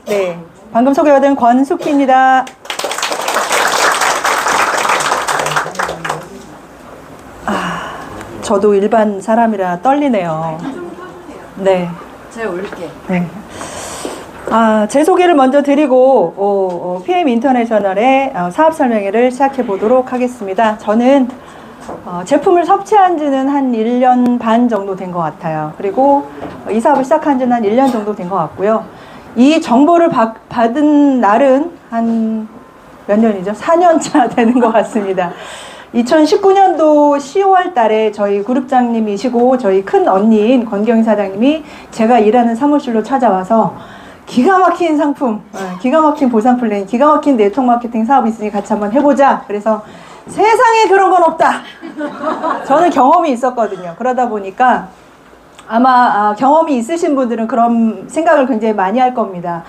네, 방금 소개받은 권숙희입니다. 저도 일반 사람이라 떨리네요. 네. 제가 올릴게요. 네. 제 소개를 먼저 드리고 PM 인터내셔널의 사업 설명회를 시작해 보도록 하겠습니다. 저는 제품을 섭취한 지는 한 1년 반 정도 된 것 같아요. 그리고 이 사업을 시작한 지는 한 1년 정도 된 것 같고요. 이 정보를 받은 날은 한 몇 년이죠? 4년 차 되는 것 같습니다. 2019년도 10월 달에 저희 그룹장님이시고 저희 큰 언니인 권경희 사장님이 제가 일하는 사무실로 찾아와서 기가 막힌 상품, 기가 막힌 보상 플랜, 기가 막힌 네트워크 마케팅 사업이 있으니 같이 한번 해보자. 그래서 세상에 그런 건 없다. 저는 경험이 있었거든요. 그러다 보니까 아마 경험이 있으신 분들은 그런 생각을 굉장히 많이 할 겁니다.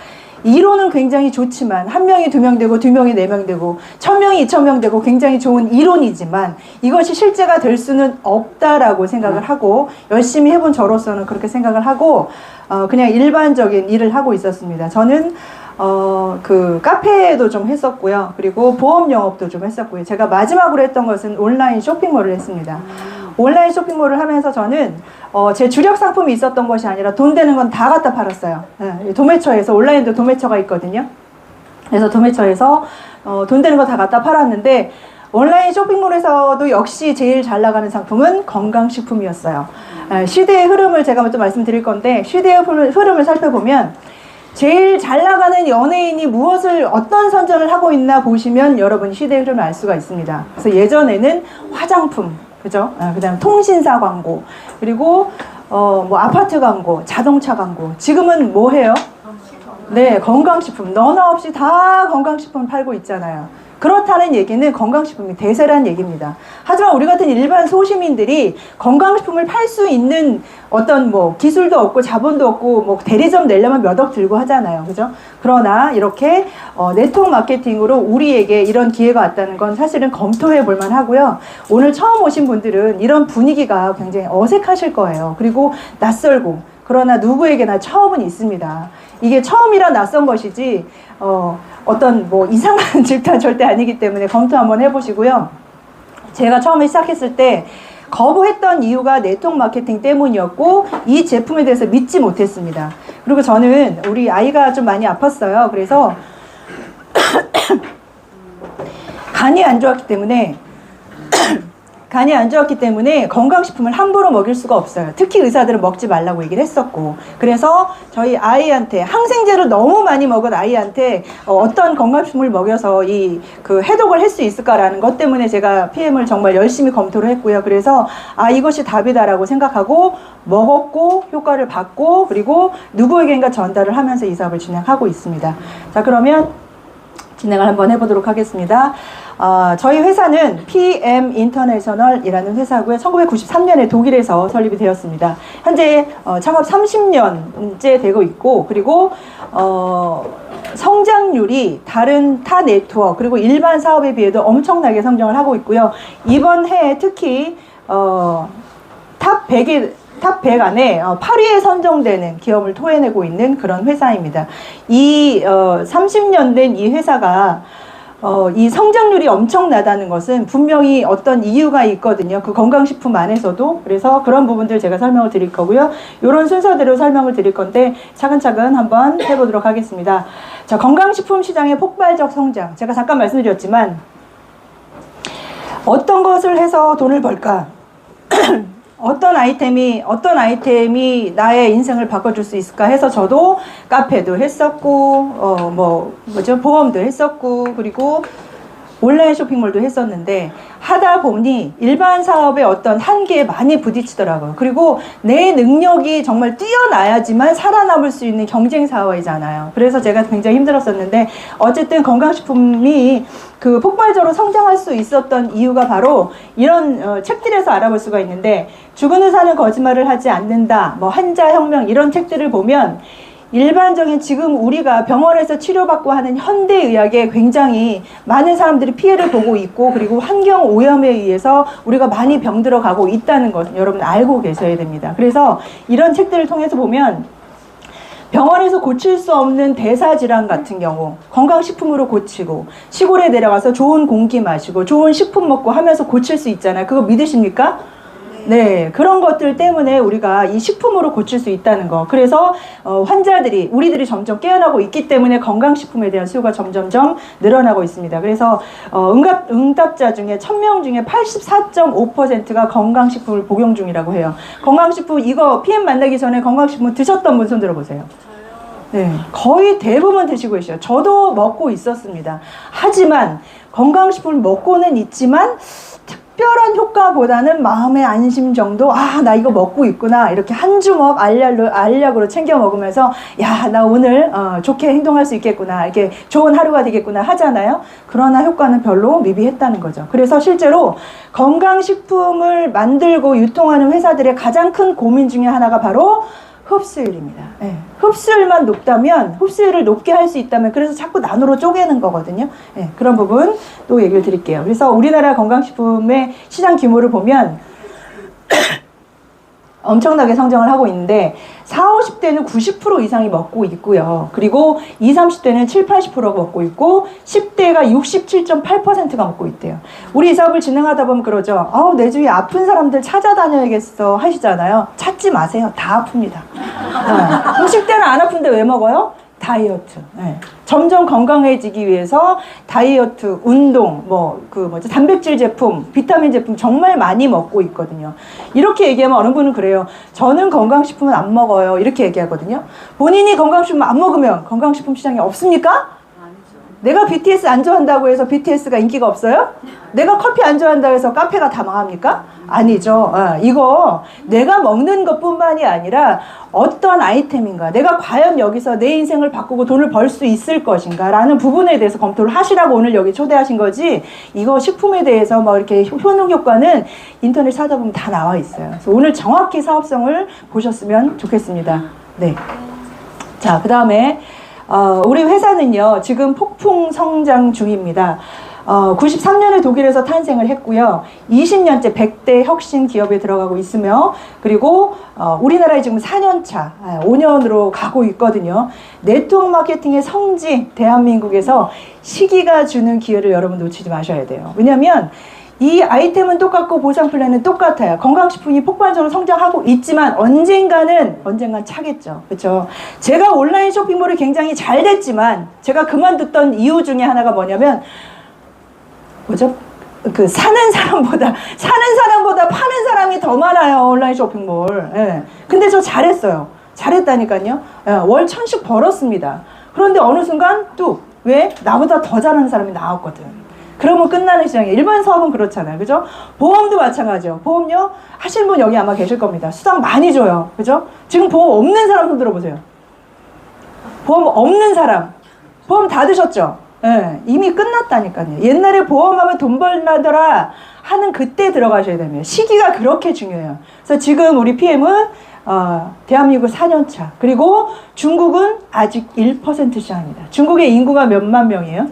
이론은 굉장히 좋지만 한 명이 2명 되고 2명이 4명 되고 1000명이 2000명 되고 굉장히 좋은 이론이지만 이것이 실제가 될 수는 없다라고 생각을 하고 열심히 해본 저로서는 그렇게 생각을 하고 그냥 일반적인 일을 하고 있었습니다. 저는 그 카페도 좀 했었고요. 그리고 보험 영업도 좀 했었고요. 제가 마지막으로 했던 것은 온라인 쇼핑몰을 했습니다. 온라인 쇼핑몰을 하면서 저는 제 주력 상품이 있었던 것이 아니라 돈 되는 건 다 갖다 팔았어요. 네, 도매처에서, 온라인도 도매처가 있거든요. 그래서 도매처에서 돈 되는 거 다 갖다 팔았는데 온라인 쇼핑몰에서도 역시 제일 잘 나가는 상품은 건강식품이었어요. 시대의 흐름을 제가 좀 말씀드릴 건데 시대의 흐름을 살펴보면 제일 잘 나가는 연예인이 어떤 선전을 하고 있나 보시면 여러분이 시대의 흐름을 알 수가 있습니다. 그래서 예전에는 화장품, 그죠? 그 다음 통신사 광고, 그리고 뭐 아파트 광고, 자동차 광고. 지금은 뭐 해요? 네, 건강식품. 너나 없이 다 건강식품 팔고 있잖아요. 그렇다는 얘기는 건강식품이 대세라는 얘기입니다. 하지만 우리 같은 일반 소시민들이 건강식품을 팔 수 있는 어떤 뭐 기술도 없고 자본도 없고 뭐 대리점 내려면 몇 억 들고 하잖아요. 그죠? 그러나 이렇게 네트워크 마케팅으로 우리에게 이런 기회가 왔다는 건 사실은 검토해 볼 만하고요. 오늘 처음 오신 분들은 이런 분위기가 굉장히 어색하실 거예요. 그리고 낯설고, 그러나 누구에게나 처음은 있습니다. 이게 처음이라 낯선 것이지 어떤 뭐 이상한 질투는 절대 아니기 때문에 검토 한번 해보시고요. 제가 처음에 시작했을 때 거부했던 이유가 네트워크 마케팅 때문이었고 이 제품에 대해서 믿지 못했습니다. 그리고 저는 우리 아이가 좀 많이 아팠어요. 그래서 간이 안 좋았기 때문에 건강식품을 함부로 먹일 수가 없어요. 특히 의사들은 먹지 말라고 얘기를 했었고, 그래서 저희 아이한테 항생제를 너무 많이 먹은 아이한테 어떤 건강식품을 먹여서 그 해독을 할 수 있을까라는 것 때문에 제가 PM을 정말 열심히 검토를 했고요. 그래서 이것이 답이다라고 생각하고 먹었고 효과를 봤고, 그리고 누구에게인가 전달을 하면서 이 사업을 진행하고 있습니다. 자, 그러면 진행을 한번 해보도록 하겠습니다. 저희 회사는 PM 인터내셔널이라는 회사고요. 1993년에 독일에서 설립이 되었습니다. 현재 창업 30년째 되고 있고, 그리고 성장률이 다른 타 네트워크 그리고 일반 사업에 비해도 엄청나게 성장을 하고 있고요. 이번 해에 특히 탑 100 안에 8위에 선정되는 기업을 토해내고 있는 그런 회사입니다. 30년 된 이 회사가 이 성장률이 엄청나다는 것은 분명히 어떤 이유가 있거든요. 그 건강식품 안에서도. 그래서 그런 부분들 제가 설명을 드릴 거고요. 이런 순서대로 설명을 드릴 건데 차근차근 한번 해보도록 하겠습니다. 자, 건강식품 시장의 폭발적 성장. 제가 잠깐 말씀드렸지만 어떤 것을 해서 돈을 벌까? 어떤 아이템이 나의 인생을 바꿔줄 수 있을까 해서 저도 카페도 했었고, 보험도 했었고, 그리고 온라인 쇼핑몰도 했었는데 하다 보니 일반 사업의 어떤 한계에 많이 부딪히더라고요. 그리고 내 능력이 정말 뛰어나야지만 살아남을 수 있는 경쟁 사회잖아요. 그래서 제가 굉장히 힘들었었는데 어쨌든 건강식품이 그 폭발적으로 성장할 수 있었던 이유가 바로 이런 책들에서 알아볼 수가 있는데, 죽은 의사는 거짓말을 하지 않는다, 뭐 환자혁명, 이런 책들을 보면 일반적인 지금 우리가 병원에서 치료받고 하는 현대의학에 굉장히 많은 사람들이 피해를 보고 있고, 그리고 환경 오염에 의해서 우리가 많이 병들어 가고 있다는 것 여러분 알고 계셔야 됩니다. 그래서 이런 책들을 통해서 보면 병원에서 고칠 수 없는 대사질환 같은 경우 건강식품으로 고치고 시골에 내려가서 좋은 공기 마시고 좋은 식품 먹고 하면서 고칠 수 있잖아요. 그거 믿으십니까? 네, 그런 것들 때문에 우리가 이 식품으로 고칠 수 있다는 거. 그래서 환자들이 우리들이 점점 깨어나고 있기 때문에 건강식품에 대한 수요가 점점점 늘어나고 있습니다. 그래서 응답자 중에 1000명 중에 84.5%가 건강식품을 복용 중이라고 해요. 건강식품 이거 PM 만나기 전에 건강식품 드셨던 분 손 들어보세요. 네, 거의 대부분 드시고 계셔요. 저도 먹고 있었습니다. 하지만 건강식품을 먹고는 있지만 특별한 효과보다는 마음의 안심 정도, 아, 나 이거 먹고 있구나. 이렇게 한 주먹 알약으로 챙겨 먹으면서, 야, 나 오늘 좋게 행동할 수 있겠구나. 이렇게 좋은 하루가 되겠구나 하잖아요. 그러나 효과는 별로 미비했다는 거죠. 그래서 실제로 건강식품을 만들고 유통하는 회사들의 가장 큰 고민 중에 하나가 바로 흡수율입니다. 네. 흡수율만 높다면, 흡수율을 높게 할 수 있다면, 그래서 자꾸 나누로 쪼개는 거거든요. 네. 그런 부분 또 얘기를 드릴게요. 그래서 우리나라 건강식품의 시장 규모를 보면 엄청나게 성장을 하고 있는데 40, 50대는 90% 이상이 먹고 있고요. 그리고 20, 30대는 7, 80%가 먹고 있고 10대가 67.8%가 먹고 있대요. 우리 이 사업을 진행하다 보면 그러죠. 내 주위에 아픈 사람들 찾아다녀야겠어 하시잖아요. 찾지 마세요. 다 아픕니다. 60대는 안 아픈데 왜 먹어요? 다이어트. 네. 점점 건강해지기 위해서 다이어트, 운동, 단백질 제품, 비타민 제품 정말 많이 먹고 있거든요. 이렇게 얘기하면 어느 분은 그래요. 저는 건강식품은 안 먹어요. 이렇게 얘기하거든요. 본인이 건강식품 안 먹으면 건강식품 시장이 없습니까? 내가 BTS 안 좋아한다고 해서 BTS가 인기가 없어요? 내가 커피 안 좋아한다고 해서 카페가 다 망합니까? 아니죠. 이거 내가 먹는 것뿐만이 아니라 어떤 아이템인가, 내가 과연 여기서 내 인생을 바꾸고 돈을 벌 수 있을 것인가 라는 부분에 대해서 검토를 하시라고 오늘 여기 초대하신 거지, 이거 식품에 대해서 이렇게 효능 효과는 인터넷 찾아보면 다 나와 있어요. 그래서 오늘 정확히 사업성을 보셨으면 좋겠습니다. 네. 자, 그 다음에 우리 회사는요, 지금 폭풍 성장 중입니다. 93년에 독일에서 탄생을 했고요. 20년째 100대 혁신 기업에 들어가고 있으며, 그리고 우리나라에 지금 4년차, 5년으로 가고 있거든요. 네트워크 마케팅의 성지, 대한민국에서 시기가 주는 기회를 여러분 놓치지 마셔야 돼요. 왜냐하면 이 아이템은 똑같고 보상 플랜은 똑같아요. 건강식품이 폭발적으로 성장하고 있지만 언젠간 차겠죠. 그렇죠? 제가 온라인 쇼핑몰이 굉장히 잘 됐지만 제가 그만뒀던 이유 중에 하나가 뭐냐면, 사는 사람보다 파는 사람이 더 많아요. 온라인 쇼핑몰. 예. 근데 저 잘했어요. 잘했다니까요. 예. 월 1000씩 벌었습니다. 그런데 어느 순간 왜? 나보다 더 잘하는 사람이 나왔거든. 그러면 끝나는 시장이에요. 일반 사업은 그렇잖아요. 그죠? 보험도 마찬가지죠. 보험료 하시는 분 여기 아마 계실 겁니다. 수당 많이 줘요. 그죠? 지금 보험 없는 사람 손 들어보세요. 보험 없는 사람. 보험 다 드셨죠? 예, 이미 끝났다니까요. 옛날에 보험하면 돈 벌나더라 하는 그때 들어가셔야 됩니다. 시기가 그렇게 중요해요. 그래서 지금 우리 PM은 대한민국 4년차, 그리고 중국은 아직 1% 시장입니다. 중국의 인구가 몇만 명이에요?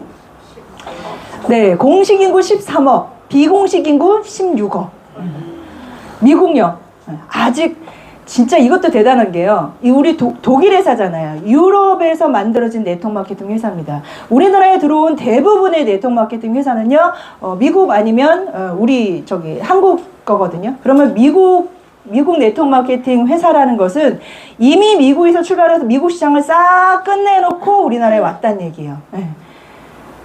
네, 공식 인구 13억, 비공식 인구 16억. 미국요, 아직 진짜 이것도 대단한 게요. 우리 독일 회사잖아요. 유럽에서 만들어진 네트워크 마케팅 회사입니다. 우리나라에 들어온 대부분의 네트워크 마케팅 회사는요, 미국 아니면 한국 거거든요. 그러면 미국 네트워크 마케팅 회사라는 것은 이미 미국에서 출발해서 미국 시장을 싹 끝내놓고 우리나라에 왔다는 얘기예요. 네.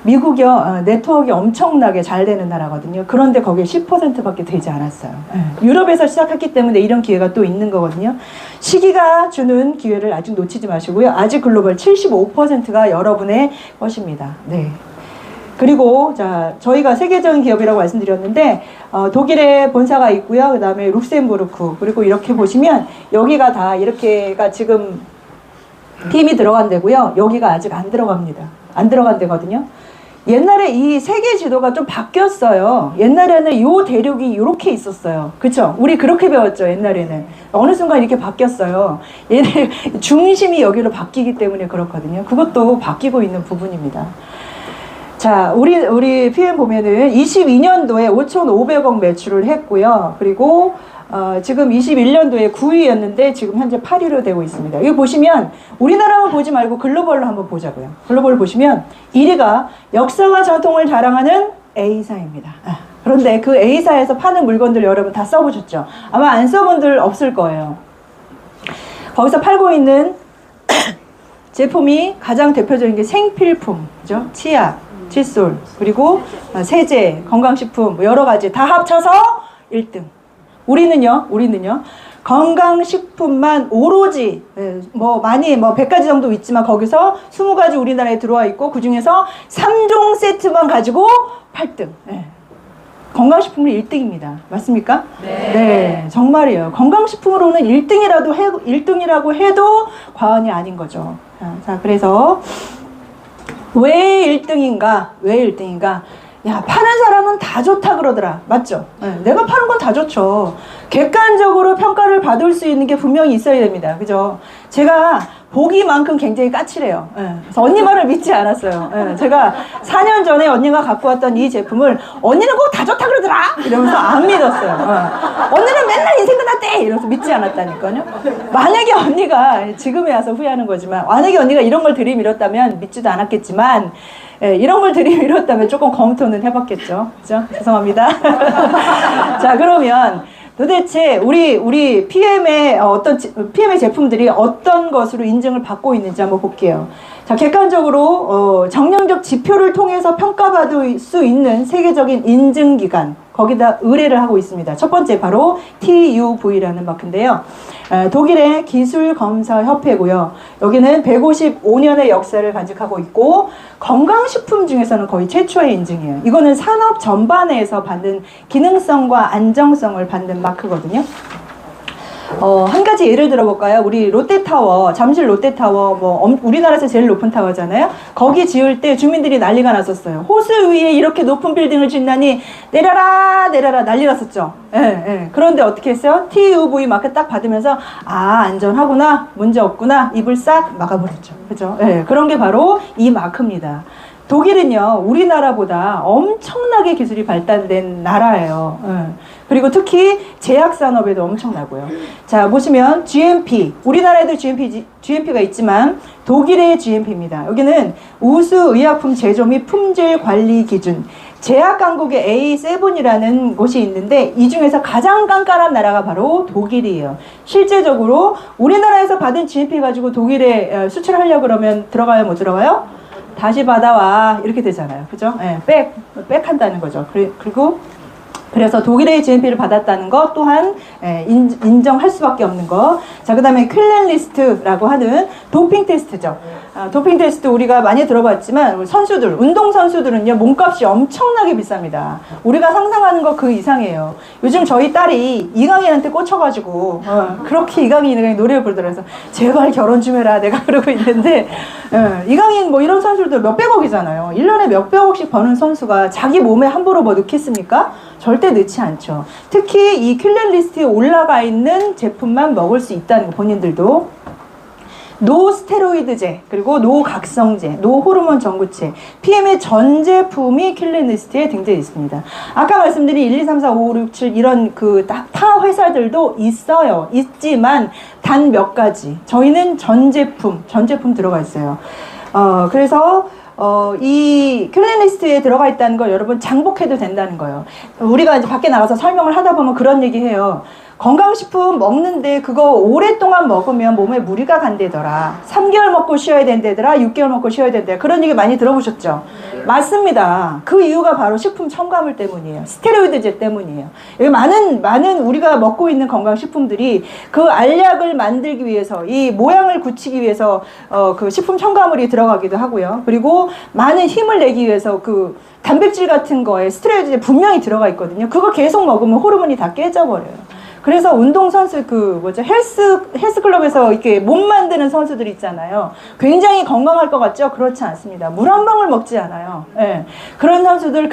미국이요, 네트워크가 엄청나게 잘 되는 나라거든요. 그런데 거기에 10%밖에 되지 않았어요. 유럽에서 시작했기 때문에 이런 기회가 또 있는 거거든요. 시기가 주는 기회를 아직 놓치지 마시고요. 아직 글로벌 75%가 여러분의 것입니다. 네. 그리고 저희가 세계적인 기업이라고 말씀드렸는데 독일에 본사가 있고요. 그 다음에 룩셈부르크, 그리고 이렇게 보시면 여기가 다 이렇게가 지금 팀이 들어간 데고요. 여기가 아직 안 들어갑니다. 안 들어간 데거든요. 옛날에 이 세계 지도가 좀 바뀌었어요. 옛날에는 요 대륙이 이렇게 있었어요. 그쵸? 우리 그렇게 배웠죠, 옛날에는. 어느 순간 이렇게 바뀌었어요. 얘네 중심이 여기로 바뀌기 때문에 그렇거든요. 그것도 바뀌고 있는 부분입니다. 자, 우리 PM 보면은 22년도에 5,500억 매출을 했고요. 그리고 지금 21년도에 9위였는데 지금 현재 8위로 되고 있습니다. 이거 보시면 우리나라만 보지 말고 글로벌로 한번 보자고요. 글로벌 보시면 1위가 역사와 전통을 자랑하는 A사입니다. 그런데 그 A사에서 파는 물건들 여러분 다 써보셨죠? 아마 안 써본 들 없을 거예요. 거기서 팔고 있는 제품이 가장 대표적인 게 생필품, 그죠? 치약, 칫솔, 그리고 세제, 건강식품, 뭐 여러 가지 다 합쳐서 1등. 우리는요, 건강식품만 오로지, 뭐 100가지 정도 있지만 거기서 20가지 우리나라에 들어와 있고 그 중에서 3종 세트만 가지고 8등. 네. 건강식품은 1등입니다. 맞습니까? 네, 정말이에요. 건강식품으로는 1등이라고 해도 과언이 아닌 거죠. 자, 그래서 왜 1등인가? 야, 파는 사람은 다 좋다 그러더라. 맞죠? 네, 내가 파는 건 다 좋죠. 객관적으로 평가를 받을 수 있는 게 분명히 있어야 됩니다. 그죠? 제가 보기만큼 굉장히 까칠해요. 네, 그래서 언니 말을 믿지 않았어요. 네, 제가 4년 전에 언니가 갖고 왔던 이 제품을 언니는 꼭 다 좋다 그러더라! 이러면서 안 믿었어요. 언니는 맨날 인생 끝났대! 이러면서 믿지 않았다니까요. 만약에 언니가 지금에 와서 후회하는 거지만 만약에 언니가 이런 걸 들이밀었다면 믿지도 않았겠지만 이런 걸 들이밀었다면 조금 검토는 해봤겠죠. 그죠? 죄송합니다. 자, 그러면 도대체 우리 PM의 PM의 제품들이 어떤 것으로 인증을 받고 있는지 한번 볼게요. 자, 객관적으로 정량적 지표를 통해서 평가받을 수 있는 세계적인 인증기관, 거기다 의뢰를 하고 있습니다. 첫 번째 바로 TUV라는 마크인데요. 독일의 기술검사협회고요. 여기는 155년의 역사를 간직하고 있고 건강식품 중에서는 거의 최초의 인증이에요. 이거는 산업 전반에서 받는 기능성과 안정성을 받는 마크거든요. 한 가지 예를 들어볼까요? 우리 롯데타워, 잠실 롯데타워, 우리나라에서 제일 높은 타워잖아요? 거기 지을 때 주민들이 난리가 났었어요. 호수 위에 이렇게 높은 빌딩을 짓다니, 내려라 난리 났었죠. 예. 그런데 어떻게 했어요? TUV 마크 딱 받으면서, 안전하구나, 문제 없구나, 입을 싹 막아버렸죠. 그죠? 예, 그런 게 바로 이 마크입니다. 독일은요, 우리나라보다 엄청나게 기술이 발달된 나라예요. 그리고 특히 제약산업에도 엄청나고요. 자, 보시면 GMP, 우리나라에도 GMP가 있지만 독일의 GMP입니다. 여기는 우수 의약품 제조 및 품질 관리 기준, 제약 강국의 A7이라는 곳이 있는데 이 중에서 가장 깐깐한 나라가 바로 독일이에요. 실제적으로 우리나라에서 받은 GMP 가지고 독일에 수출하려고 그러면 들어가요, 못 들어가요? 다시 받아와 이렇게 되잖아요. 그죠? 백 한다는 거죠. 그리고 그래서 독일의 GMP를 받았다는 것 또한 인정할 수밖에 없는 것. 자, 그 다음에 퀼렌리스트라고 하는 도핑 테스트죠. 도핑 테스트 우리가 많이 들어봤지만 선수들, 운동선수들은요 몸값이 엄청나게 비쌉니다. 우리가 상상하는 것 그 이상이에요. 요즘 저희 딸이 이강인한테 꽂혀가지고 그렇게 이강인이 노래를 부르더라고요. 제발 결혼 좀 해라 내가 그러고 있는데 이강인 뭐 이런 선수들 몇백억이잖아요. 1년에 몇백억씩 버는 선수가 자기 몸에 함부로 뭐 넣겠습니까? 절대 넣지 않죠. 특히 이 퀼렌리스트에 올라가 있는 제품만 먹을 수 있다는 거 본인들도. 노스테로이드제, 그리고 노각성제, 노호르몬 전구체, PM의 전 제품이 퀼렌리스트에 등재되어 있습니다. 아까 말씀드린 1, 2, 3, 4, 5, 6, 7 이런 타 회사들도 있어요. 있지만 단 몇 가지. 저희는 전 제품 들어가 있어요. 그래서 이 퀼렌리스트에 들어가 있다는 걸 여러분 장복해도 된다는 거예요. 우리가 이제 밖에 나가서 설명을 하다 보면 그런 얘기 해요. 건강식품 먹는데 그거 오랫동안 먹으면 몸에 무리가 간대더라. 3개월 먹고 쉬어야 된대더라. 6개월 먹고 쉬어야 된대. 그런 얘기 많이 들어보셨죠? 맞습니다. 그 이유가 바로 식품 첨가물 때문이에요. 스테로이드제 때문이에요. 여기 많은 우리가 먹고 있는 건강식품들이 그 알약을 만들기 위해서 이 모양을 굳히기 위해서 그 식품 첨가물이 들어가기도 하고요. 그리고 많은 힘을 내기 위해서 그 단백질 같은 거에 스테로이드제 분명히 들어가 있거든요. 그거 계속 먹으면 호르몬이 다 깨져버려요. 그래서 운동선수 헬스클럽에서 이렇게 몸 만드는 선수들 있잖아요. 굉장히 건강할 것 같죠? 그렇지 않습니다. 물 한 방울 먹지 않아요. 예. 그런 선수들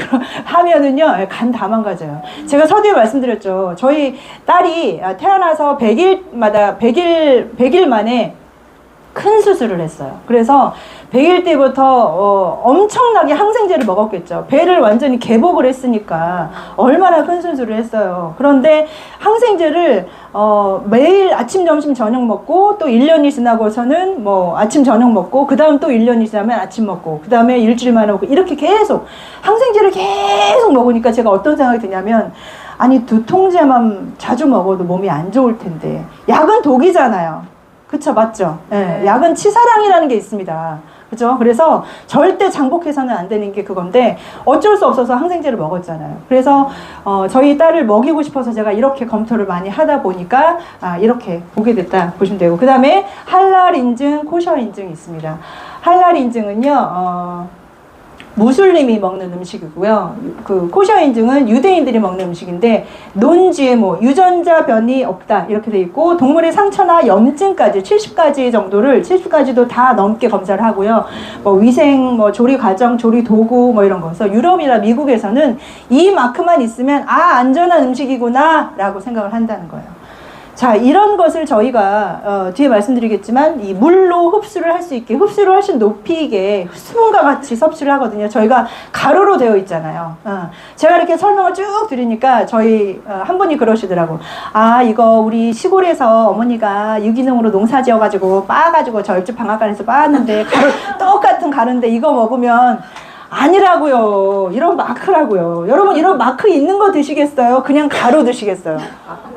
하면은요, 간 다 망가져요. 제가 서두에 말씀드렸죠. 저희 딸이 태어나서 100일 만에 큰 수술을 했어요. 그래서 100일 때부터 엄청나게 항생제를 먹었겠죠. 배를 완전히 개복을 했으니까 얼마나 큰 수술을 했어요. 그런데 항생제를 매일 아침, 점심, 저녁 먹고 또 1년이 지나고서는 뭐 아침, 저녁 먹고 그 다음 또 1년이 지나면 아침 먹고 그 다음에 일주일만에 먹고 이렇게 계속 항생제를 계속 먹으니까 제가 어떤 생각이 드냐면 아니 두통제만 자주 먹어도 몸이 안 좋을 텐데 약은 독이잖아요. 그쵸, 맞죠? 네. 약은 치사량이라는 게 있습니다. 그죠? 그래서 절대 장복해서는 안 되는 게 그건데 어쩔 수 없어서 항생제를 먹었잖아요. 그래서 저희 딸을 먹이고 싶어서 제가 이렇게 검토를 많이 하다 보니까 이렇게 보게 됐다 보시면 되고, 그 다음에 할랄 인증, 코셔 인증이 있습니다. 할랄 인증은요 무슬림이 먹는 음식이고요. 그 코셔 인증은 유대인들이 먹는 음식인데 논GMO, 유전자 변이 없다 이렇게 돼 있고, 동물의 상처나 염증까지 70가지 정도를 70가지도 다 넘게 검사를 하고요. 뭐 위생, 뭐 조리 과정, 조리 도구 뭐 이런 거. 그래서 유럽이나 미국에서는 이 마크만 있으면 안전한 음식이구나라고 생각을 한다는 거예요. 자, 이런 것을 저희가 뒤에 말씀드리겠지만 이 물로 흡수를 할 수 있게, 흡수를 훨씬 높이게 수분과 같이 섭취를 하거든요. 저희가 가루로 되어 있잖아요. 제가 이렇게 설명을 쭉 드리니까 저희 한 분이 그러시더라고. 이거 우리 시골에서 어머니가 유기농으로 농사 지어가지고 빻아가지고 저 옆집 방앗간에서 빻았는데 가루 똑같은 가루인데 이거 먹으면 아니라고요. 이런 마크라고요. 여러분 이런 마크 있는 거 드시겠어요? 그냥 가루 드시겠어요?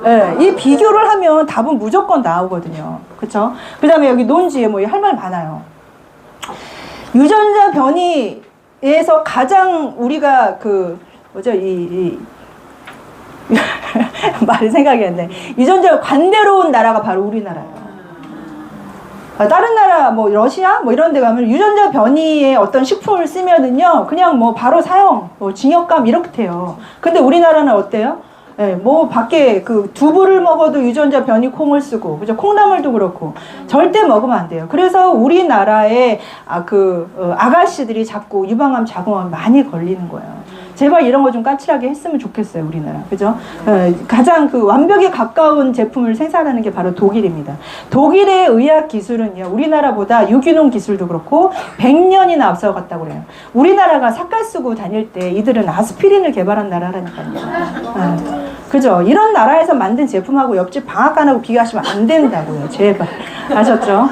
네, 이 비교를 하면 답은 무조건 나오거든요. 그쵸? 그 다음에 여기 논GMO 할 말 많아요. 유전자 변이에서 가장 우리가 뭐죠? 말이 생각이 안 나. 유전자가 관대로운 나라가 바로 우리나라예요. 다른 나라 뭐 러시아 뭐 이런 데 가면 유전자 변이의 어떤 식품을 쓰면은요 그냥 뭐 바로 사형, 뭐 징역감 이렇게 돼요. 근데 우리나라는 어때요? 네, 뭐 밖에 그 두부를 먹어도 유전자 변이 콩을 쓰고, 그죠? 콩나물도 그렇고 절대 먹으면 안 돼요. 그래서 우리나라의 아가씨들이 자꾸 유방암, 자궁암 많이 걸리는 거예요. 제발 이런 거 좀 까칠하게 했으면 좋겠어요, 우리나라. 그죠? 가장 완벽에 가까운 제품을 생산하는 게 바로 독일입니다. 독일의 의학 기술은요, 우리나라보다 유기농 기술도 그렇고 100년이나 앞서갔다고 그래요. 우리나라가 삭갈 쓰고 다닐 때 이들은 아스피린을 개발한 나라라니까요. 그죠? 이런 나라에서 만든 제품하고 옆집 방앗간하고 비교하시면 안 된다고요. 제발. 아셨죠?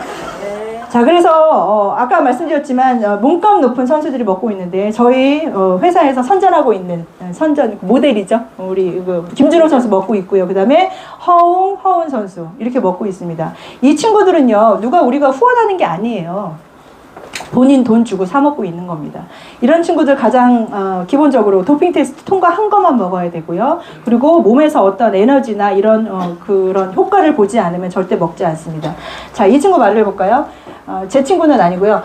자, 그래서 아까 말씀드렸지만 몸값 높은 선수들이 먹고 있는데 저희 회사에서 선전하고 있는 선전 모델이죠. 우리 김준호 선수 먹고 있고요. 그 다음에 허운 선수 이렇게 먹고 있습니다. 이 친구들은요, 우리가 후원하는 게 아니에요. 본인 돈 주고 사 먹고 있는 겁니다. 이런 친구들 가장 기본적으로 도핑 테스트 통과한 것만 먹어야 되고요. 그리고 몸에서 어떤 에너지나 이런 그런 효과를 보지 않으면 절대 먹지 않습니다. 자, 이 친구 말을 해볼까요? 제 친구는 아니고요.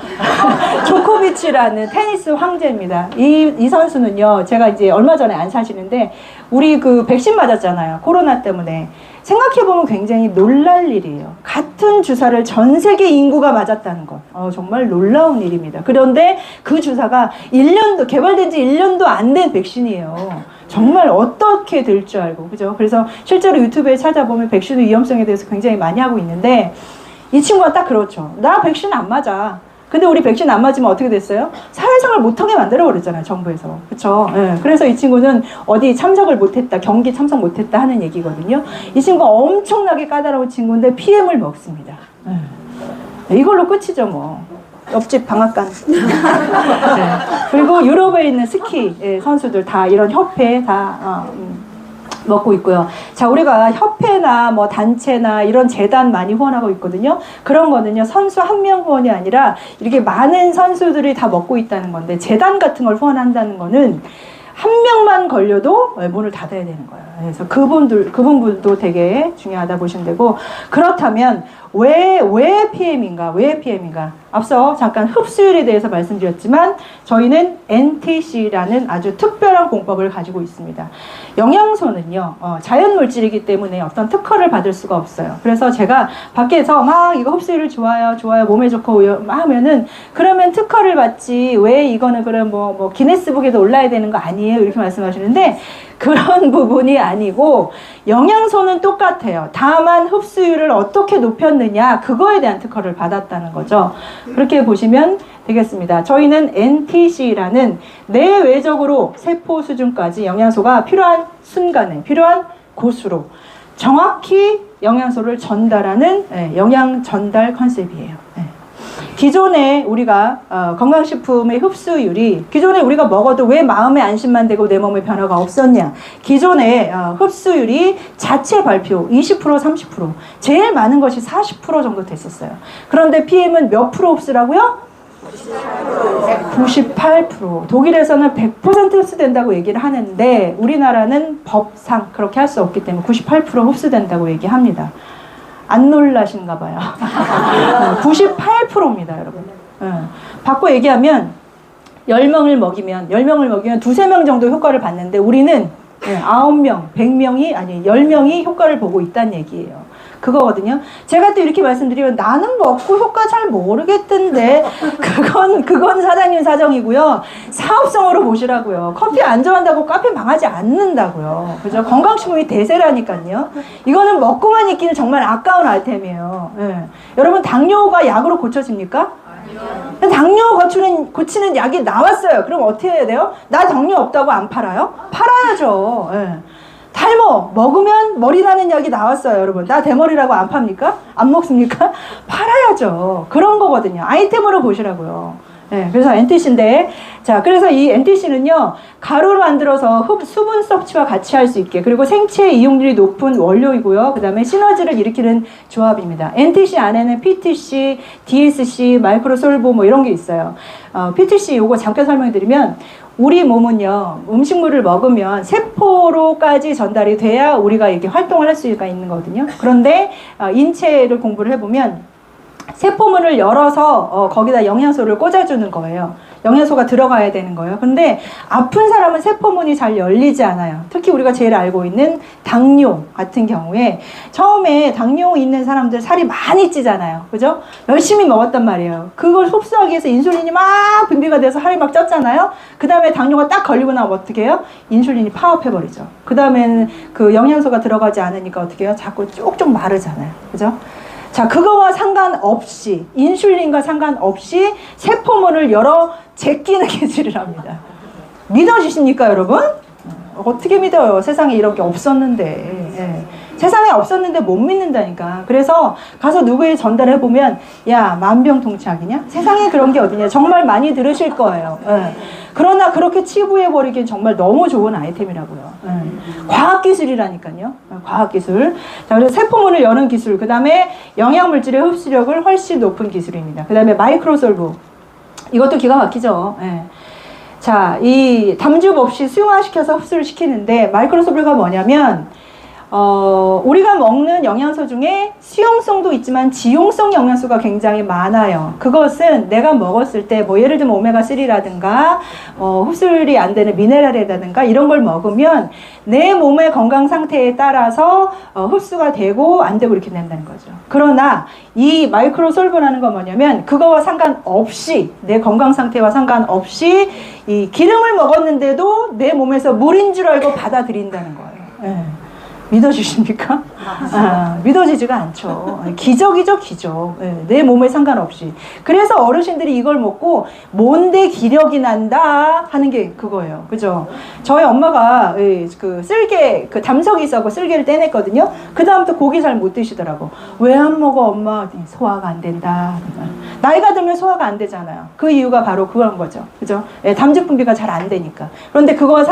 조코비치라는 테니스 황제입니다. 이 선수는요, 제가 이제 얼마 전에 안 사시는데 우리 백신 맞았잖아요. 코로나 때문에. 생각해보면 굉장히 놀랄 일이에요. 같은 주사를 전 세계 인구가 맞았다는 것. 정말 놀라운 일입니다. 그런데 그 주사가 개발된 지 1년도 안 된 백신이에요. 정말 어떻게 될 줄 알고, 그죠? 그래서 실제로 유튜브에 찾아보면 백신 위험성에 대해서 굉장히 많이 하고 있는데, 이 친구가 딱 그렇죠. 나 백신 안 맞아. 근데 우리 백신 안 맞으면 어떻게 됐어요? 사회생활 못하게 만들어버렸잖아요, 정부에서. 그쵸? 네. 그래서 이 친구는 어디 참석을 못했다, 경기 참석 못했다 하는 얘기거든요. 이 친구가 엄청나게 까다로운 친구인데 PM을 먹습니다. 네. 이걸로 끝이죠, 뭐. 옆집 방앗간. 네. 그리고 유럽에 있는 스키 선수들 다 이런 협회 다 먹고 있고요. 자, 우리가 협회나 뭐 단체나 이런 재단 많이 후원하고 있거든요. 그런 거는요, 선수 한 명 후원이 아니라 이렇게 많은 선수들이 다 먹고 있다는 건데, 재단 같은 걸 후원한다는 거는 한 명만 걸려도 문을 닫아야 되는 거예요. 그래서 그 부분도 되게 중요하다 보시면 되고, 그렇다면 왜 PM인가? 왜 PM인가? 앞서 잠깐 흡수율에 대해서 말씀드렸지만 저희는 NTC라는 아주 특별한 공법을 가지고 있습니다. 영양소는요, 자연물질이기 때문에 어떤 특허를 받을 수가 없어요. 그래서 제가 밖에서 막 이거 흡수율 좋아요, 몸에 좋고 하면은, 그러면 특허를 받지 왜 이거는 그럼 뭐 기네스북에도 올라야 되는 거 아니에요? 이렇게 말씀하시는데, 그런 부분이 아니고 영양소는 똑같아요. 다만 흡수율을 어떻게 높였느냐 그거에 대한 특허를 받았다는 거죠. 그렇게 보시면 되겠습니다. 저희는 NTC라는 내외적으로 세포 수준까지 영양소가 필요한 순간에 필요한 곳으로 정확히 영양소를 전달하는 영양 전달 컨셉이에요. 기존에 우리가 건강식품의 흡수율이 기존에 우리가 먹어도 왜 마음의 안심만 되고 내 몸에 변화가 없었냐. 기존에 흡수율이 자체 발표 20% 30% 제일 많은 것이 40% 정도 됐었어요. 그런데 PM은 몇 프로 흡수라고요? 98%. 독일에서는 100% 흡수된다고 얘기를 하는데 우리나라는 법상 그렇게 할 수 없기 때문에 98% 흡수된다고 얘기합니다. 안 놀라신가 봐요. 98%입니다, 여러분. 바꿔 얘기하면 10명을 먹이면 두세 명 정도 효과를 봤는데 우리는 9명, 100명이 아니 10명이 효과를 보고 있다는 얘기예요. 그거거든요. 제가 또 이렇게 말씀드리면 나는 먹고 효과 잘 모르겠던데 그건 사장님 사정이고요. 사업성으로 보시라고요. 커피 안 좋아한다고 카페 망하지 않는다고요. 그죠? 건강식품이 대세라니까요. 이거는 먹고만 있기는 정말 아까운 아이템이에요. 여러분 당뇨가 약으로 고쳐집니까? 아니요. 당뇨 고치는 약이 나왔어요. 그럼 어떻게 해야 돼요? 나 당뇨 없다고 안 팔아요? 팔아야죠. 탈모 먹으면 머리 나는 약이 나왔어요. 여러분 나 대머리라고 안 팝니까? 안 먹습니까? 팔아야죠. 그런 거거든요. 아이템으로 보시라고요. 그래서 NTC인데 자 그래서 이 NTC는요 가루를 만들어서 수분 섭취와 같이 할 수 있게 그리고 생체 이용률이 높은 원료이고요. 그 다음에 시너지를 일으키는 조합입니다. NTC 안에는 PTC, DSC, 마이크로솔보 뭐 이런 게 있어요. PTC 요거 잠깐 설명해 드리면 우리 몸은요 음식물을 먹으면 세포로까지 전달이 돼야 우리가 이렇게 활동을 할 수가 있는 거거든요. 그런데 인체를 공부를 해보면 세포문을 열어서 거기다 영양소를 꽂아주는 거예요. 영양소가 들어가야 되는 거예요. 근데 아픈 사람은 세포문이 잘 열리지 않아요. 특히 우리가 제일 알고 있는 당뇨 같은 경우에 처음에 당뇨 있는 사람들 살이 많이 찌잖아요. 그죠? 열심히 먹었단 말이에요. 그걸 흡수하기 위해서 인슐린이 막 분비가 돼서 살이 막 쪘잖아요. 그 다음에 당뇨가 딱 걸리고 나면 어떻게 해요? 인슐린이 파업해버리죠. 그 다음에는 그 영양소가 들어가지 않으니까 어떻게 해요? 자꾸 쭉쭉 마르잖아요. 그죠? 자, 그거와 상관없이 인슐린과 상관없이 세포문을 열어 제끼는 기술을 합니다. 믿어주십니까 여러분? 어떻게 믿어요? 세상에 이런 게 없었는데. 세상에 없었는데 못 믿는다니까. 그래서 가서 누구에 전달해보면 야 만병통치약이냐? 세상에 그런 게 어디냐? 정말 많이 들으실 거예요. 그러나 그렇게 치부해버리기엔 정말 너무 좋은 아이템이라고요. 과학기술이라니까요. 과학기술. 자, 그래서 세포문을 여는 기술, 그 다음에 영양물질의 흡수력을 훨씬 높은 기술입니다. 그 다음에 마이크로솔브. 이것도 기가 막히죠. 자, 이 담즙 없이 수용화시켜서 흡수를 시키는데 마이크로솔브가 뭐냐면 우리가 먹는 영양소 중에 수용성도 있지만 지용성 영양소가 굉장히 많아요. 그것은 내가 먹었을 때 뭐 예를 들면 오메가3라든가 흡수율이 안 되는 미네랄이라든가 이런 걸 먹으면 내 몸의 건강 상태에 따라서 흡수가 되고 안 되고 이렇게 된다는 거죠. 그러나 이 마이크로솔브라는 건 뭐냐면 그거와 상관없이 내 건강 상태와 상관없이 이 기름을 먹었는데도 내 몸에서 물인 줄 알고 받아들인다는 거예요. 믿어주십니까? 믿어지지가 않죠. 기적이죠, 기적. 내 몸에 상관없이. 그래서 어르신들이 이걸 먹고 뭔데 기력이 난다 하는 게 그거예요. 그죠? 저희 엄마가 그 쓸개, 그 담석이 있어서 쓸개를 떼냈거든요. 그 다음부터 고기 잘 못 드시더라고. 왜 안 먹어, 엄마? 소화가 안 된다. 나이가 들면 소화가 안 되잖아요. 그 이유가 바로 그런 거죠. 그죠? 담즙 분비가 잘 안 되니까. 그런데 그거와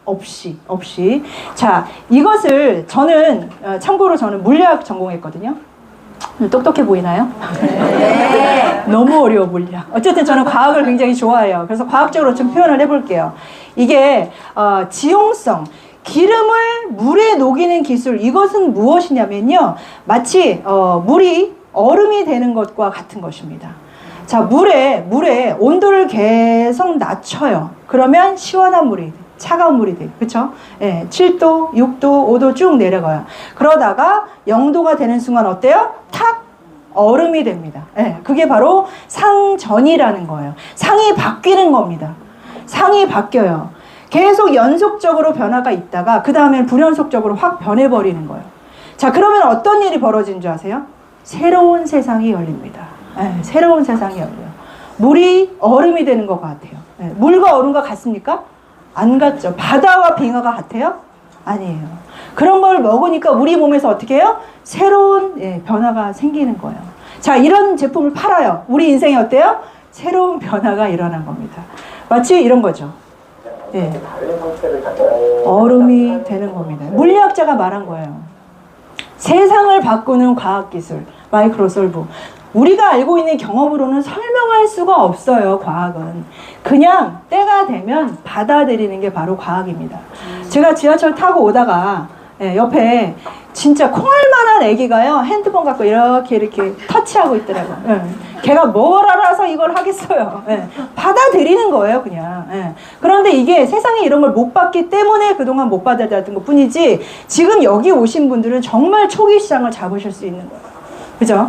없이. 자, 이것을 저는, 참고로 저는 물리학 전공했거든요. 똑똑해 보이나요? 네. 너무 어려워, 물리학. 어쨌든 저는 과학을 굉장히 좋아해요. 그래서 과학적으로 좀 표현을 해볼게요. 이게, 지용성. 기름을 물에 녹이는 기술. 이것은 무엇이냐면요. 마치, 물이 얼음이 되는 것과 같은 것입니다. 자, 물에 온도를 계속 낮춰요. 그러면 시원한 물이 돼요. 차가운 물이 돼요. 그쵸? 7도, 6도, 5도 쭉 내려가요. 그러다가 0도가 되는 순간 어때요? 탁! 얼음이 됩니다. 그게 바로 상전이라는 거예요. 상이 바뀌는 겁니다. 상이 바뀌어요. 계속 연속적으로 변화가 있다가 그 다음엔 불연속적으로 확 변해버리는 거예요. 자, 그러면 어떤 일이 벌어진 줄 아세요? 새로운 세상이 열립니다. 새로운 세상이 열려요. 물이 얼음이 되는 것 같아요. 물과 얼음과 같습니까? 안 같죠. 바다와 빙하가 같아요? 아니에요. 그런 걸 먹으니까 우리 몸에서 어떻게 해요? 새로운 변화가 생기는 거예요. 자, 이런 제품을 팔아요. 우리 인생이 어때요? 새로운 변화가 일어난 겁니다. 마치 이런 거죠. 얼음이 되는 겁니다. 물리학자가 말한 거예요. 세상을 바꾸는 과학기술, 마이크로솔브. 우리가 알고 있는 경험으로는 설명할 수가 없어요, 과학은. 그냥 때가 되면 받아들이는 게 바로 과학입니다. 제가 지하철 타고 오다가 옆에 진짜 콩알만한 애기가요, 핸드폰 갖고 이렇게 터치하고 있더라고요. 걔가 뭘 알아서 이걸 하겠어요. 받아들이는 거예요, 그냥. 그런데 이게 세상에 이런 걸 못 봤기 때문에 그동안 못 받아들였던 것 뿐이지, 지금 여기 오신 분들은 정말 초기 시장을 잡으실 수 있는 거예요. 그죠?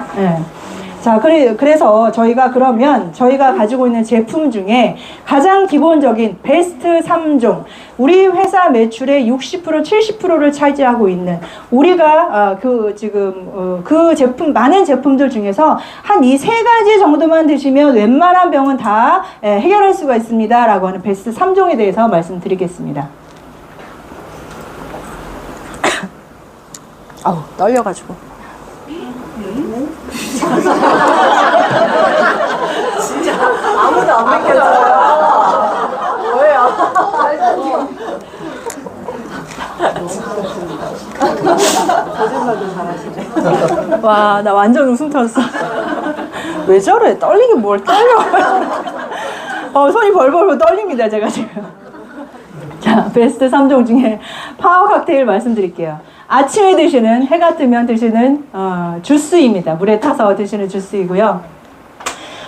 자, 그래서 저희가 그러면 저희가 가지고 있는 제품 중에 가장 기본적인 베스트 3종, 우리 회사 매출의 60%, 70%를 차지하고 있는 우리가 그 제품, 많은 제품들 중에서 한 이 세 가지 정도만 드시면 웬만한 병은 다 해결할 수가 있습니다 라고 하는 베스트 3종에 대해서 말씀드리겠습니다. 아우, 떨려가지고. 진짜 아무도 안 믿겠어요. 뭐예요? 거짓말도 잘하시네. 와, 나 완전 웃음 터졌어. 왜 저래? 떨리긴 뭘 떨려. 손이 벌벌 떨립니다, 제가 지금. 자, 베스트 3종 중에 파워 칵테일 말씀드릴게요. 아침에 드시는, 해가 뜨면 드시는 주스입니다. 물에 타서 드시는 주스이고요.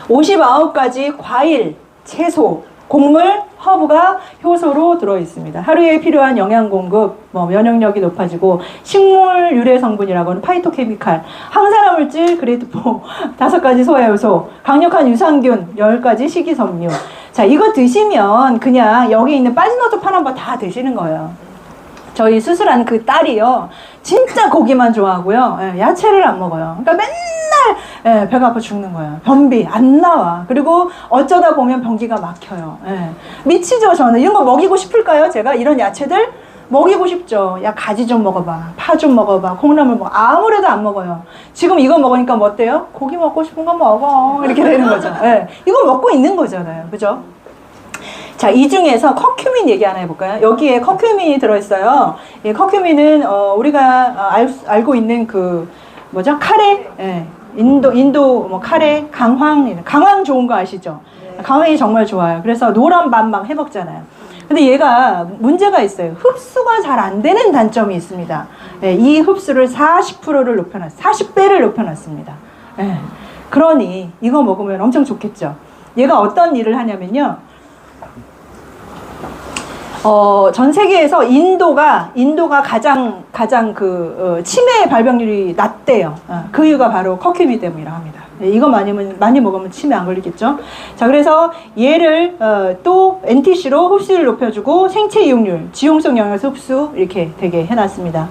59가지 과일, 채소, 곡물, 허브가 효소로 들어있습니다. 하루에 필요한 영양 공급, 면역력이 높아지고, 식물 유래 성분이라고 하는 파이토케미칼, 항산화 물질, 그레이트포 5가지 소화효소, 강력한 유산균 10가지 식이섬유. 자, 이거 드시면 그냥 여기 있는 빠지노트 파란바 다 드시는 거예요. 저희 수술한 그 딸이요, 진짜 고기만 좋아하고요, 야채를 안 먹어요. 그러니까 맨날 배가 아파 죽는 거예요. 변비 안 나와. 그리고 어쩌다 보면 변기가 막혀요. 미치죠. 저는 이런 거 먹이고 싶을까요? 제가 이런 야채들 먹이고 싶죠. 야, 가지 좀 먹어봐, 파 좀 먹어봐, 콩나물 먹어. 아무래도 안 먹어요. 지금 이거 먹으니까 뭐 어때요? 고기 먹고 싶은 거 먹어, 이렇게 되는 거죠. 이거 먹고 있는 거잖아요, 그죠? 자, 이 중에서 커큐민 얘기 하나 해볼까요? 여기에 커큐민이 들어있어요. 이 커큐민은 우리가 알고 있는 그 뭐죠? 카레, 인도 뭐 카레, 강황 좋은 거 아시죠? 강황이 정말 좋아요. 그래서 노란 밥 막 해먹잖아요. 근데 얘가 문제가 있어요. 흡수가 잘 안 되는 단점이 있습니다. 이 흡수를 40%를 높여놨어요. 40배를 높여놨습니다. 그러니 이거 먹으면 엄청 좋겠죠. 얘가 어떤 일을 하냐면요, 전 세계에서 인도가 가장 치매 발병률이 낮대요. 그 이유가 바로 커큐민 때문이라고 합니다. 이거 많이 먹으면 치매 안 걸리겠죠. 자, 그래서 얘를 또 NTC로 흡수를 높여주고 생체 이용률, 지용성 영양소 흡수 이렇게 되게 해놨습니다.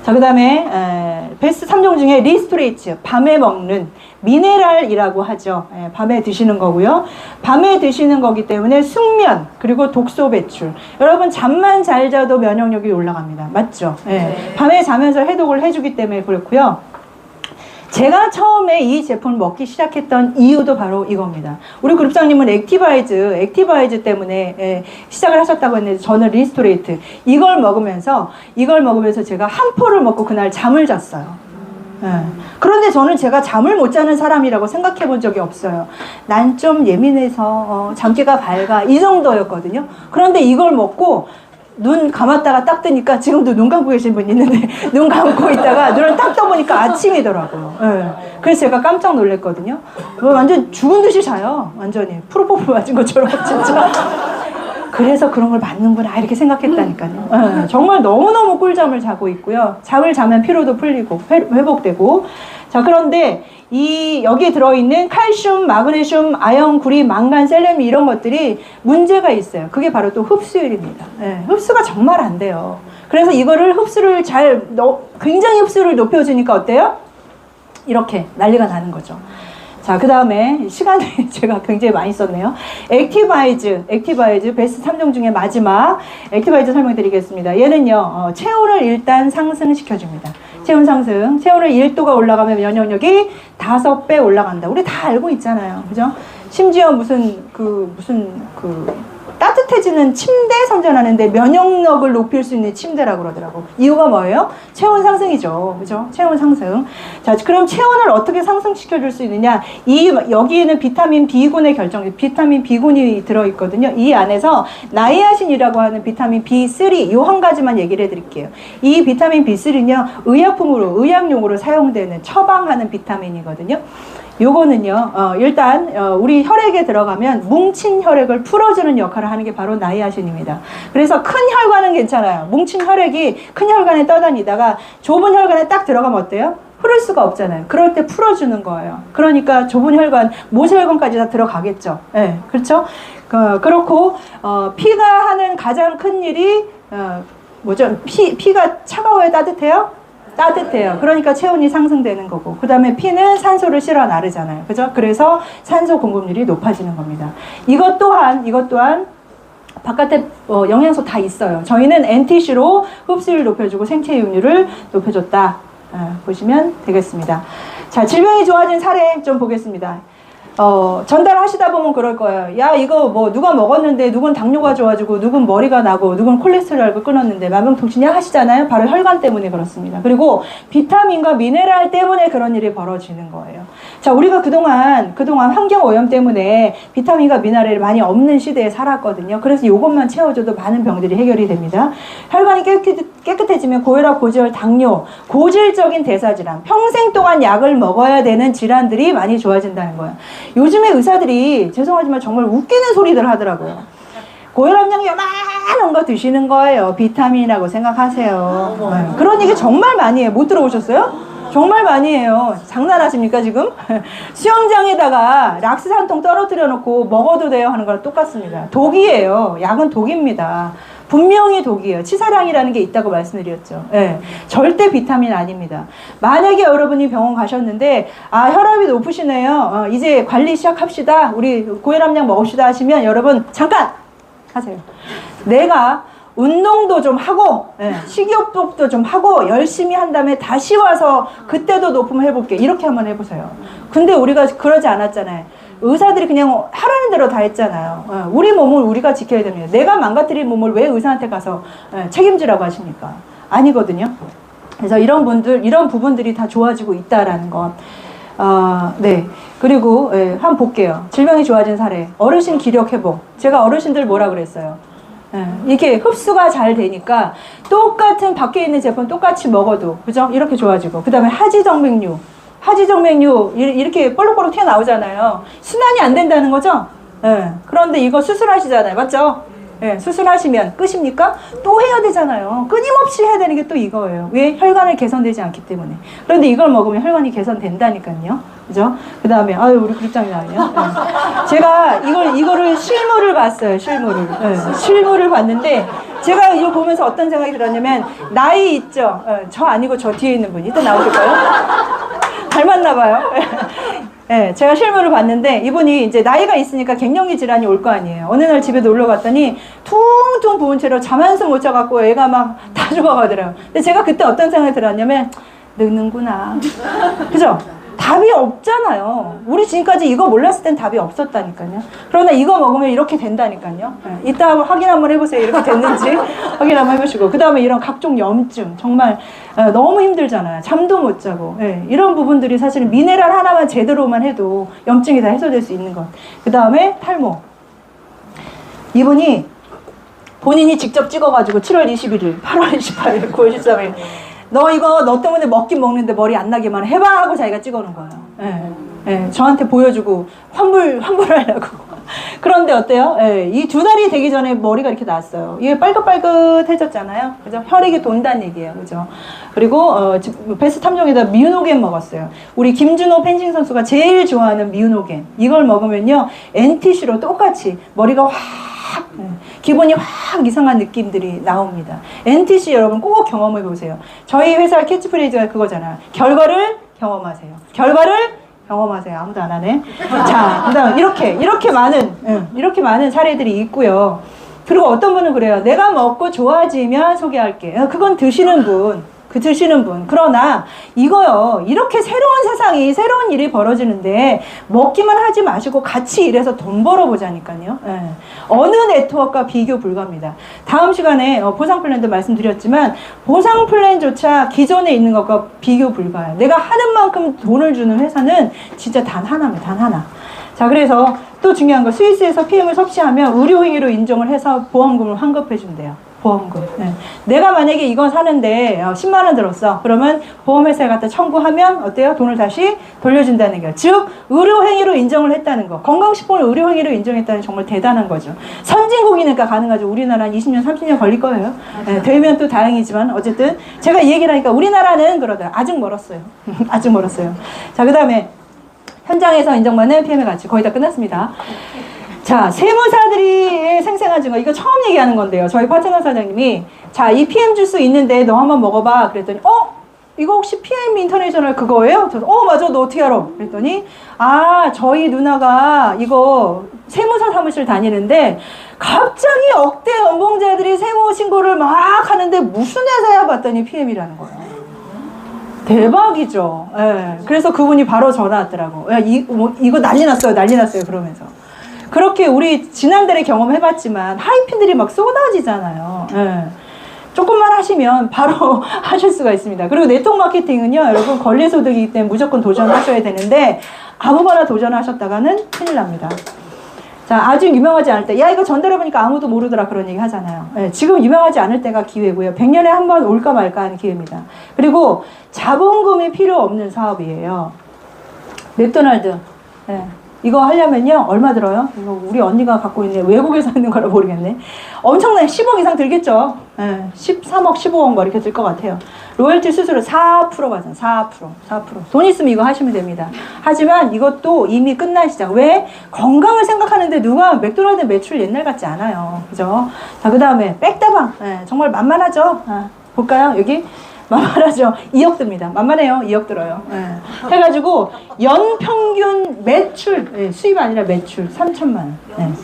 자, 그 다음에 베스트 3종 중에 리스토레이츠, 밤에 먹는 미네랄이라고 하죠. 밤에 드시는 거고요. 밤에 드시는 거기 때문에 숙면, 그리고 독소 배출. 여러분, 잠만 잘 자도 면역력이 올라갑니다. 맞죠? 밤에 자면서 해독을 해주기 때문에 그렇고요. 제가 처음에 이 제품을 먹기 시작했던 이유도 바로 이겁니다. 우리 그룹장님은 액티바이즈 때문에 시작을 하셨다고 했는데, 저는 리스토레이트. 이걸 먹으면서 제가 한 포를 먹고 그날 잠을 잤어요. 그런데 저는 제가 잠을 못 자는 사람이라고 생각해 본 적이 없어요. 난 좀 예민해서 잠기가 밝아, 이 정도였거든요. 그런데 이걸 먹고 눈 감았다가 딱 뜨니까, 지금도 눈 감고 계신 분 있는데 눈 감고 있다가 눈을 딱 떠보니까 아침이더라고요. 그래서 제가 깜짝 놀랐거든요. 완전 죽은 듯이 자요. 완전히 프로포폴 맞은 것처럼 진짜. 그래서 그런 걸 맞는구나 이렇게 생각했다니까요. 정말 너무너무 꿀잠을 자고 있고요. 잠을 자면 피로도 풀리고 회복되고. 자, 그런데 여기에 들어있는 칼슘, 마그네슘, 아연, 구리, 망간, 셀레늄 이런 것들이 문제가 있어요. 그게 바로 또 흡수율입니다. 흡수가 정말 안 돼요. 그래서 이거를 굉장히 흡수를 높여주니까 어때요? 이렇게 난리가 나는 거죠. 자, 그 다음에 시간을 제가 굉장히 많이 썼네요. 액티바이즈 베스트 3종 중에 마지막 액티바이즈 설명드리겠습니다. 얘는요, 체온을 일단 상승시켜줍니다. 체온 상승. 체온을 1도가 올라가면 면역력이 5배 올라간다. 우리 다 알고 있잖아요. 그죠? 심지어 따뜻해지는 침대 선전하는데 면역력을 높일 수 있는 침대라고 그러더라고. 이유가 뭐예요? 체온 상승이죠. 그죠? 체온 상승. 자, 그럼 체온을 어떻게 상승시켜 줄 수 있느냐? 여기에는 비타민 B군의 비타민 B군이 들어있거든요. 이 안에서 나이아신이라고 하는 비타민 B3, 요 한 가지만 얘기를 해드릴게요. 이 비타민 B3는요, 의약용으로 사용되는, 처방하는 비타민이거든요. 요거는요, 일단, 우리 혈액에 들어가면 뭉친 혈액을 풀어주는 역할을 하는 게 바로 나이아신입니다. 그래서 큰 혈관은 괜찮아요. 뭉친 혈액이 큰 혈관에 떠다니다가 좁은 혈관에 딱 들어가면 어때요? 흐를 수가 없잖아요. 그럴 때 풀어주는 거예요. 그러니까 좁은 혈관, 모세혈관까지 다 들어가겠죠. 네, 그렇죠? 그렇고, 피가 하는 가장 큰 일이, 피가 차가워요? 따뜻해요? 따뜻해요. 그러니까 체온이 상승되는 거고, 그 다음에 피는 산소를 실어 나르잖아요. 그죠? 그래서 산소 공급률이 높아지는 겁니다. 이것 또한 바깥에 영양소 다 있어요. 저희는 NTC로 흡수율 높여주고 생체이온율을 높여줬다. 보시면 되겠습니다. 자, 질병이 좋아진 사례 좀 보겠습니다. 전달하시다 보면 그럴 거예요. 야, 이거 뭐 누가 먹었는데 누군 당뇨가 좋아지고 누군 머리가 나고 누군 콜레스테롤을 끊었는데 만병통치약 하시잖아요. 바로 혈관 때문에 그렇습니다. 그리고 비타민과 미네랄 때문에 그런 일이 벌어지는 거예요. 자, 우리가 그동안 환경오염 때문에 비타민과 미네랄이 많이 없는 시대에 살았거든요. 그래서 이것만 채워줘도 많은 병들이 해결이 됩니다. 혈관이 깨끗해지면 고혈압, 고지혈, 당뇨, 고질적인 대사질환, 평생 동안 약을 먹어야 되는 질환들이 많이 좋아진다는 거예요. 요즘에 의사들이 죄송하지만 정말 웃기는 소리들 하더라고요. 고혈압약 요만한 거 드시는 거예요. 비타민이라고 생각하세요. 그런 얘기 정말 많이 해요. 못 들어보셨어요? 정말 많이 해요. 장난하십니까 지금? 수영장에다가 락스 한 통 떨어뜨려 놓고 먹어도 돼요 하는 거랑 똑같습니다. 독이에요. 약은 독입니다. 분명히 독이에요. 치사량이라는 게 있다고 말씀드렸죠. 네, 절대 비타민 아닙니다. 만약에 여러분이 병원 가셨는데 혈압이 높으시네요. 이제 관리 시작합시다. 우리 고혈압약 먹읍시다 하시면 여러분 잠깐 하세요. 내가 운동도 좀 하고 식이요법도 좀 하고 열심히 한 다음에 다시 와서 그때도 높으면 해볼게. 이렇게 한번 해보세요. 근데 우리가 그러지 않았잖아요. 의사들이 그냥 하라는 대로 다 했잖아요. 우리 몸을 우리가 지켜야 됩니다. 내가 망가뜨린 몸을 왜 의사한테 가서 책임지라고 하십니까? 아니거든요. 그래서 이런 부분들이 다 좋아지고 있다라는 것. 네. 그리고 한번 볼게요. 질병이 좋아진 사례. 어르신 기력 회복. 제가 어르신들 뭐라 그랬어요? 이렇게 흡수가 잘 되니까 똑같은 밖에 있는 제품 똑같이 먹어도 그죠? 이렇게 좋아지고. 그 다음에 하지정맥류 이렇게 볼록볼록 튀어나오잖아요. 순환이 안 된다는 거죠? 그런데 이거 수술하시잖아요. 맞죠? 수술하시면 끝입니까? 또 해야 되잖아요. 끊임없이 해야 되는 게 또 이거예요. 왜? 혈관을 개선되지 않기 때문에. 그런데 이걸 먹으면 혈관이 개선된다니까요. 그죠? 그 다음에, 우리 그룹장이 나와요. 제가 이거를 실물을 봤어요. 실물을 봤는데, 제가 이거 보면서 어떤 생각이 들었냐면, 나이 있죠? 저 아니고 저 뒤에 있는 분. 이따 나오실까요? 닮았나봐요. 네, 제가 실물을 봤는데 이분이 이제 나이가 있으니까 갱년기 질환이 올 거 아니에요. 어느 날 집에 놀러 갔더니 퉁퉁 부은 채로 잠 한숨 못 자갖고 애가 막 다 죽어가더라고요. 근데 제가 그때 어떤 생각이 들었냐면 늙는구나. 그죠? 답이 없잖아요. 우리 지금까지 이거 몰랐을 땐 답이 없었다니까요. 그러나 이거 먹으면 이렇게 된다니까요. 이따 확인 한번 해보세요. 이렇게 됐는지 확인 한번 해보시고. 그 다음에 이런 각종 염증 정말 너무 힘들잖아요. 잠도 못 자고. 이런 부분들이 사실 미네랄 하나만 제대로만 해도 염증이 다 해소될 수 있는 것. 그 다음에 탈모. 이분이 본인이 직접 찍어가지고 7월 21일, 8월 28일, 9월 13일 너 때문에 먹긴 먹는데 머리 안 나게만 해봐 하고 자기가 찍어놓은 거예요. 저한테 보여주고 환불하려고. 그런데 어때요? 예, 이 2달이 되기 전에 머리가 이렇게 났어요. 이게 빨긋빨긋해졌잖아요. 그죠? 혈액이 돈다는 얘기예요. 그죠? 그리고 베스트 탐정에다 미우노겐 먹었어요. 우리 김준호 펜싱 선수가 제일 좋아하는 미우노겐. 이걸 먹으면요, NTC로 똑같이 머리가 확, 기분이 확 이상한 느낌들이 나옵니다. NTC 여러분 꼭 경험해 보세요. 저희 회사 캐치프레이즈가 그거잖아요. 결과를 경험하세요. 결과를 경험하세요. 아무도 안 하네. 자, 그다음 이렇게 많은 사례들이 있고요. 그리고 어떤 분은 그래요. 내가 먹고 좋아지면 소개할게. 그건 드시는 분. 그러나 이거요, 이렇게 새로운 세상이, 새로운 일이 벌어지는데 먹기만 하지 마시고 같이 일해서 돈 벌어보자니까요. 예. 어느 네트워크와 비교 불가합니다. 다음 시간에 보상 플랜도 말씀드렸지만 보상 플랜조차 기존에 있는 것과 비교 불가해요. 내가 하는 만큼 돈을 주는 회사는 진짜 단 하나입니다. 단 하나. 자, 그래서 또 중요한 거, 스위스에서 PM을 섭취하면 의료행위로 인정을 해서 보험금을 환급해 준대요. 보험금. 네. 내가 만약에 이건 사는데 10만 원 들었어. 그러면 보험회사에 갖다 청구하면 어때요? 돈을 다시 돌려준다는 거예요. 즉 의료행위로 인정을 했다는 거. 건강식품을 의료행위로 인정했다는 게 정말 대단한 거죠. 선진국이니까 가능하죠. 우리나라는 20년, 30년 걸릴 거예요. 네. 되면 또 다행이지만 어쨌든 제가 이 얘기를 하니까 우리나라는 그러더라. 아직 멀었어요. 아직 멀었어요. 자, 그 다음에 현장에서 인정받는 PM의 가치 거의 다 끝났습니다. 자, 세무사들이 생생한 증거, 이거 처음 얘기하는 건데요. 저희 파트너 사장님이, 자, 이 PM 줄 수 있는데 너 한번 먹어봐. 그랬더니, 이거 혹시 PM 인터내셔널 그거예요? 그래서, 맞아, 너 어떻게 알아? 그랬더니, 저희 누나가 이거 세무사 사무실 다니는데 갑자기 억대 연봉자들이 세무 신고를 막 하는데 무슨 회사야? 봤더니 PM이라는 거예요. 대박이죠. 예. 그래서 그분이 바로 전화 왔더라고. 야, 이거 난리 났어요. 그러면서. 그렇게 우리 지난달에 경험해봤지만 하이핀들이 막 쏟아지잖아요. 예. 조금만 하시면 바로 하실 수가 있습니다. 그리고 네트워크 마케팅은요, 여러분 권리소득이기 때문에 무조건 도전하셔야 되는데 아무거나 도전하셨다가는 큰일 납니다. 자, 아주 유명하지 않을 때, 야, 이거 전달해보니까 아무도 모르더라, 그런 얘기 하잖아요. 예, 지금 유명하지 않을 때가 기회고요. 100년에 한 번 올까 말까 하는 기회입니다. 그리고 자본금이 필요 없는 사업이에요. 맥도날드. 예. 이거 하려면요, 얼마 들어요? 이거 우리 언니가 갖고 있는, 외국에서 있는 거라 모르겠네. 엄청나게 10억 이상 들겠죠? 예, 13억, 15억 뭐 이렇게 들 것 같아요. 로열티 수수료 4% 받아요. 4%. 돈 있으면 이거 하시면 됩니다. 하지만 이것도 이미 끝난 시장. 왜? 건강을 생각하는데 누가 맥도날드 매출 옛날 같지 않아요. 그죠? 자, 그 다음에 백다방. 예, 정말 만만하죠? 볼까요? 여기? 만만하죠? 2억 듭니다. 만만해요. 2억 들어요. 예. 해가지고 연평균 매출, 수입 아니라 매출 3천만 원.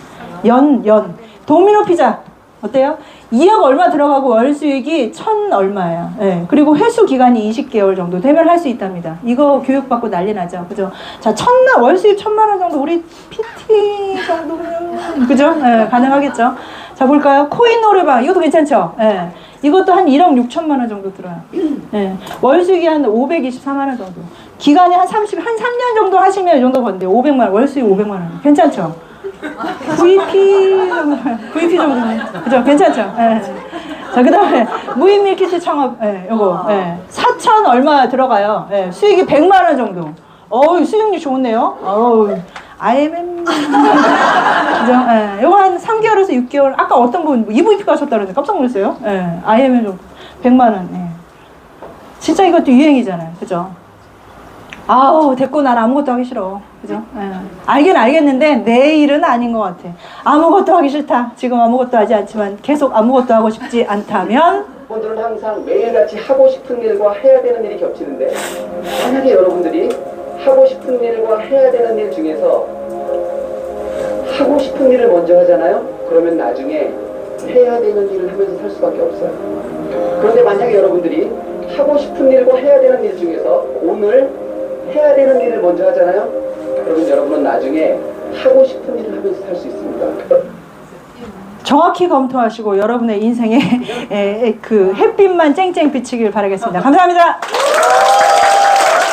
연. 도미노 피자 어때요? 2억 얼마 들어가고 월 수익이 1,000 얼마예요. 예. 그리고 회수 기간이 20개월 정도 되면 할 수 있답니다. 이거 교육받고 난리 나죠. 그죠? 자, 월 수입 1,000만 원 정도, 우리 PT 정도면 그죠? 예, 가능하겠죠? 자, 볼까요? 코인 노래방 이것도 괜찮죠? 예. 이것도 한 1억 6천만 원 정도 들어요. 네. 월 수익이 한 524만 원 정도. 기간이 한 3년 정도 하시면 이 정도 버는데 500만 원, 월 수익 500만 원. 괜찮죠? VP 정도는. 그죠? 괜찮죠? 네. 자, 그 다음에 무인 밀키트 창업, 요거. 4천 얼마 들어가요. 수익이 100만 원 정도. 수익률 좋네요. IMM. 그죠? 요거 한 3개월에서 6개월. 아까 어떤 분 EVP 가셨다 그러는데 깜짝 놀랐어요. IMM 좀 100만 원. 진짜 이것도 유행이잖아요. 그죠? 됐고 난 아무것도 하기 싫어. 그죠? 알긴 알겠는데 내 일은 아닌 것 같아. 아무것도 하기 싫다. 지금 아무것도 하지 않지만 계속 아무것도 하고 싶지 않다면 분들은 항상 매일같이 하고 싶은 일과 해야 되는 일이 겹치는데 만약에 여러분들이 하고 싶은 일과 해야 되는 일 중에서 하고 싶은 일을 먼저 하잖아요? 그러면 나중에 해야 되는 일을 하면서 살 수밖에 없어요. 그런데 만약에 여러분들이 하고 싶은 일과 해야 되는 일 중에서 오늘 해야 되는 일을 먼저 하잖아요? 그러면 여러분은 나중에 하고 싶은 일을 하면서 살 수 있습니다. 정확히 검토하시고 여러분의 인생에 그 햇빛만 쨍쨍 비치길 바라겠습니다. 감사합니다.